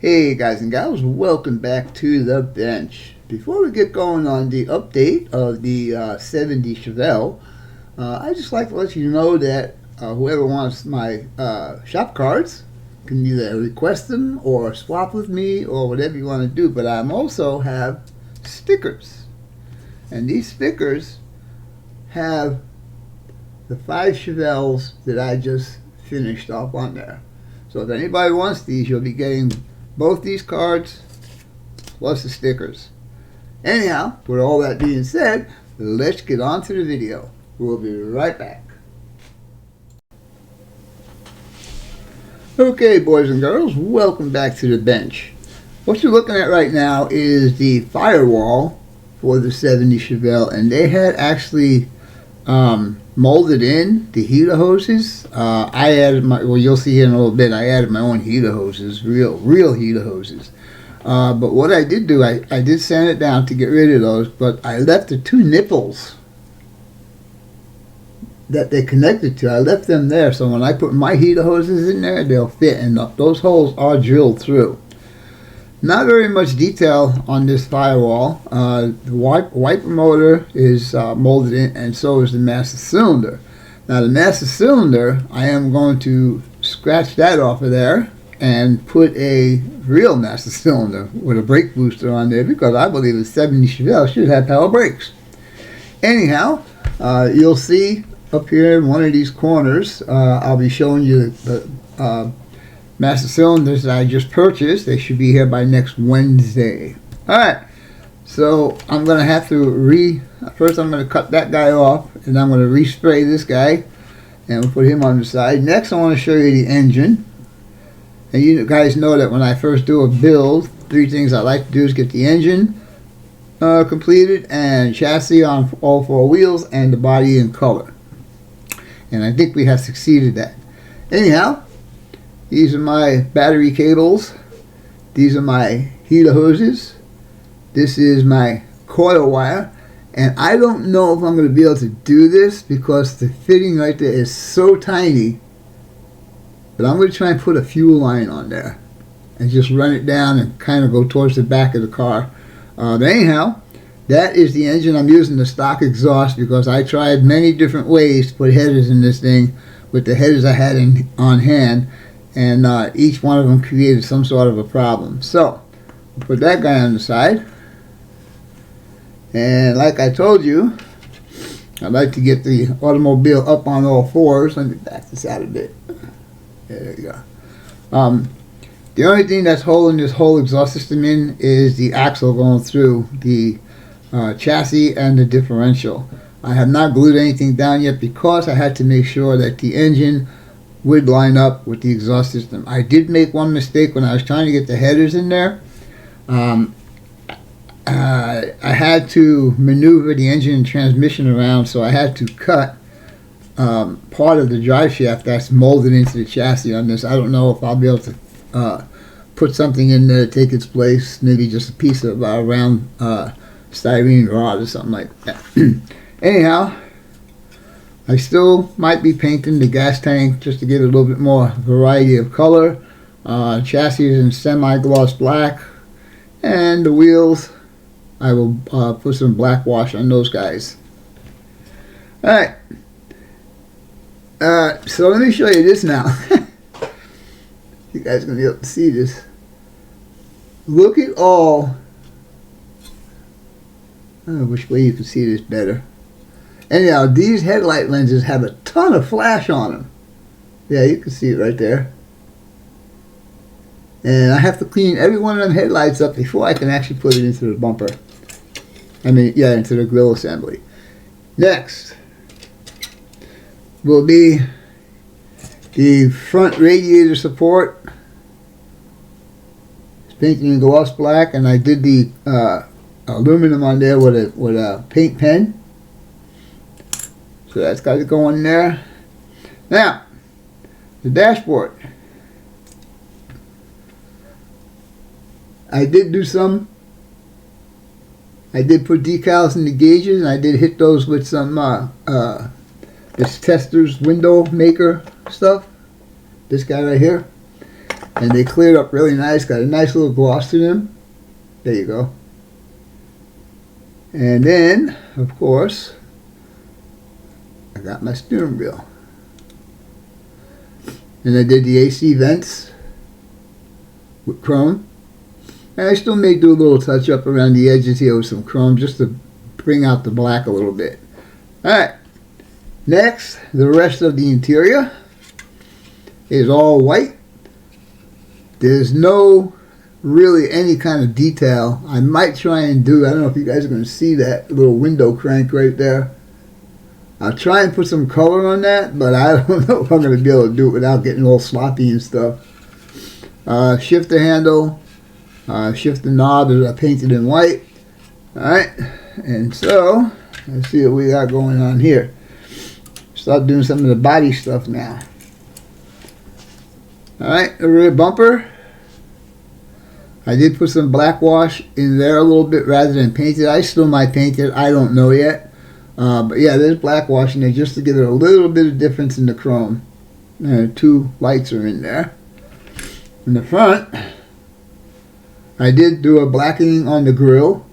Hey guys and gals, welcome back to the bench. Before we get going on the update of the 70 Chevelle, I'd just like to let you know that whoever wants my shop cards can either request them or swap with me or whatever you want to do, but I also have stickers. And these stickers have the 5 Chevelles that I just finished off on there. So if anybody wants these, you'll be getting both these cards plus the stickers. Anyhow, with all that being said, let's get on to the video. We'll be right back. Okay, boys and girls, welcome back to the bench. What you're looking at right now is the firewall for the 70 Chevelle, and they had actually molded in the heater hoses. I added my, well, you'll see here in a little bit, I added my own heater hoses, real heater hoses. But what I did do, I did sand it down to get rid of those, but I left the 2 nipples that they connected to, I left them there, so when I put my heater hoses in there, they'll fit, and those holes are drilled through. Not very much detail on this firewall. The wiper motor is molded in, and so is the master cylinder. Now the master cylinder, I am going to scratch that off of there and put a real master cylinder with a brake booster on there, because I believe the 70 Chevelle should have power brakes. Anyhow, you'll see up here in one of these corners, I'll be showing you the master cylinders that I just purchased. They should be here by next Wednesday. Alright, so I'm going to have to first I'm going to cut that guy off, and I'm going to respray this guy, and we'll put him on the side. Next I want to show you the engine. And you guys know that when I first do a build, 3 things I like to do is get the engine completed, and chassis on all 4 wheels, and the body in color. And I think we have succeeded that. Anyhow, these are my battery cables. These are my heater hoses. This is my coil wire. And I don't know if I'm going to be able to do this because the fitting right there is so tiny. But I'm going to try and put a fuel line on there and just run it down and kind of go towards the back of the car. But anyhow, that is the engine. I'm using the stock exhaust because I tried many different ways to put headers in this thing with the headers I had on hand. And each one of them created some sort of a problem. So, put that guy on the side. And like I told you, I'd like to get the automobile up on all 4s. Let me back this out a bit. There you go. The only thing that's holding this whole exhaust system in is the axle going through the chassis and the differential. I have not glued anything down yet because I had to make sure that the engine would line up with the exhaust system. I did make one mistake when I was trying to get the headers in there. I had to maneuver the engine and transmission around, so I had to cut part of the drive shaft that's molded into the chassis on this. I don't know if I'll be able to put something in there to take its place, maybe just a piece of round styrene rod or something like that. Anyhow, I still might be painting the gas tank just to get a little bit more variety of color. Chassis is in semi-gloss black, and the wheels, I will put some black wash on those guys. Alright, so let me show you this now. You guys are going to be able to see this. Look at all, I don't know which way you can see this better. Anyhow, these headlight lenses have a ton of flash on them. Yeah, you can see it right there. And I have to clean every one of them headlights up before I can actually put it into the bumper. I mean, yeah, into the grill assembly. Next will be the front radiator support It's painted in gloss black, and I did the aluminum on there with a paint pen. So that's got to go in there. Now, the dashboard. I did do some. I did put decals in the gauges, and I did hit those with some this Tester's window maker stuff. This guy right here. And they cleared up really nice. Got a nice little gloss to them. There you go. And then, of course, I got my steering wheel. And I did the AC vents with chrome. And I still may do a little touch up around the edges here with some chrome just to bring out the black a little bit. Alright. Next, the rest of the interior is all white. There's no really any kind of detail. I might try and do, I don't know if you guys are going to see that little window crank right there. I'll try and put some color on that, but I don't know if I'm going to be able to do it without getting all sloppy and stuff. Shifter handle, shifter knob is painted in white. Alright, and so, let's see what we got going on here. Start doing some of the body stuff now. Alright, the rear bumper. I did put some black wash in there a little bit rather than paint it. I still might paint it. I don't know yet. But yeah, there's black wash in there just to give it a little bit of difference in the chrome. Two lights are in there. In the front, I did do a blackening on the grille.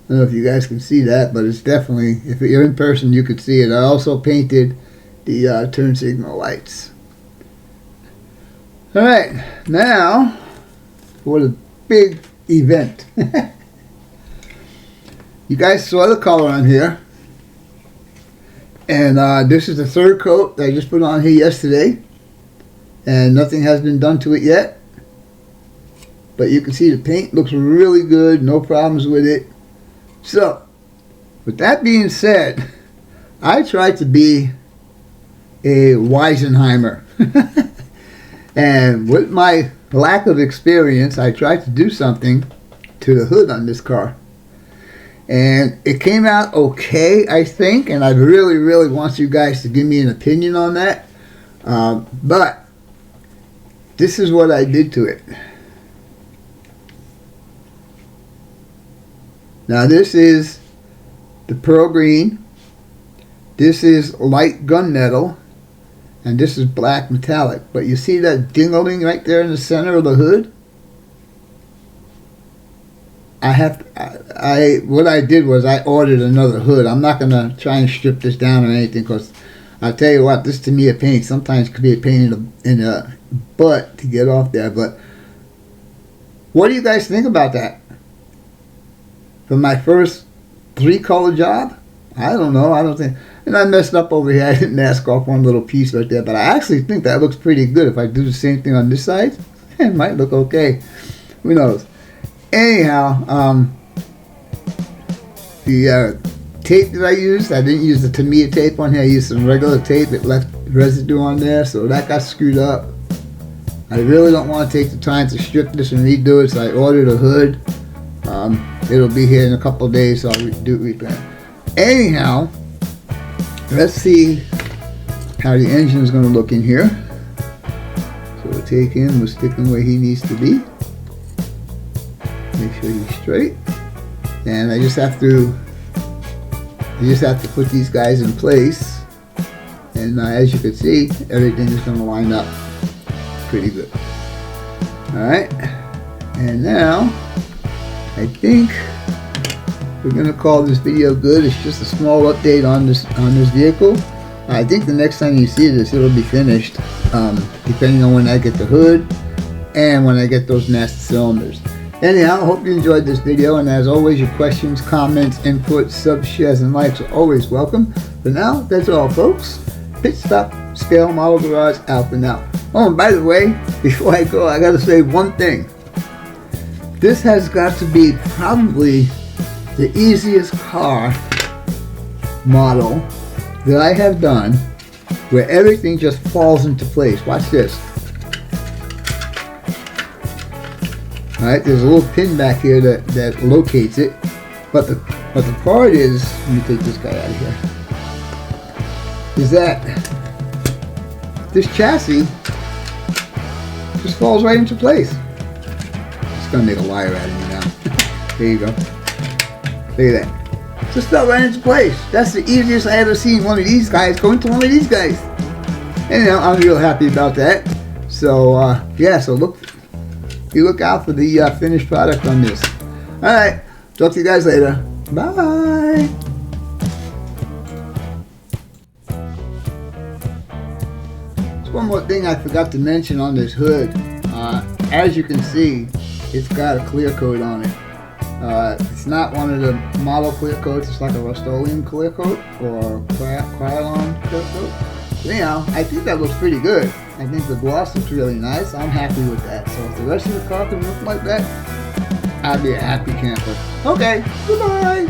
I don't know if you guys can see that, but it's definitely, if you're in person, you could see it. I also painted the turn signal lights. Alright, now for the big event. You guys saw the color on here. And this is the third coat that I just put on here yesterday. And nothing has been done to it yet. But you can see the paint looks really good. No problems with it. So, with that being said, I tried to be a Weisenheimer. And with my lack of experience, I tried to do something to the hood on this car. And it came out okay, I think, and I really, really want you guys to give me an opinion on that. But this is what I did to it. Now this is the pearl green, this is light gunmetal, and this is black metallic. But you see that dingling right there in the center of the hood? What I did was I ordered another hood. I'm not going to try and strip this down or anything, because I'll tell you what, this to me a pain sometimes could be a pain in the butt to get off there. But what do you guys think about that? For my first 3-color job? I don't know. I don't think. And I messed up over here. I didn't mask off one little piece right there. But I actually think that looks pretty good. If I do the same thing on this side, it might look okay. Who knows? Anyhow, the tape that I used, I didn't use the Tamiya tape on here. I used some regular tape. It left residue on there, so that got screwed up. I really don't want to take the time to strip this and redo it, so I ordered a hood. It'll be here in a couple of days, so I'll do it repair. Anyhow, let's see how the engine is going to look in here. So we'll take him, we'll stick him where he needs to be. Make sure he's straight. And I just have to put these guys in place. And as you can see, everything is going to line up pretty good. Alright. And now, I think we're going to call this video good. It's just a small update on this vehicle. I think the next time you see this, it'll be finished, depending on when I get the hood and when I get those master cylinders. Anyhow, I hope you enjoyed this video, and as always, your questions, comments, input, subs, shares, and likes are always welcome. For now, that's all, folks. Pit Stop Scale Model Garage out for now. Oh, and by the way, before I go, I got to say one thing. This has got to be probably the easiest car model that I have done where everything just falls into place. Watch this. Alright, there's a little pin back here that locates it. But the part is, let me take this guy out of here, is that this chassis just falls right into place. It's gonna make a liar out of me now. There you go. Look at that. Just fell right into place. That's the easiest I ever seen one of these guys go into one of these guys. And I'm real happy about that. So yeah, so look out for the finished product on this. Alright, talk to you guys later. Bye. One more thing I forgot to mention on this hood. As you can see, it's got a clear coat on it. It's not one of the model clear coats. It's like a Rust-Oleum clear coat or Krylon clear coat. Anyhow, I think that looks pretty good. I think the gloss looks really nice. I'm happy with that. So if the rest of the car can look like that, I'd be a happy camper. Okay, goodbye.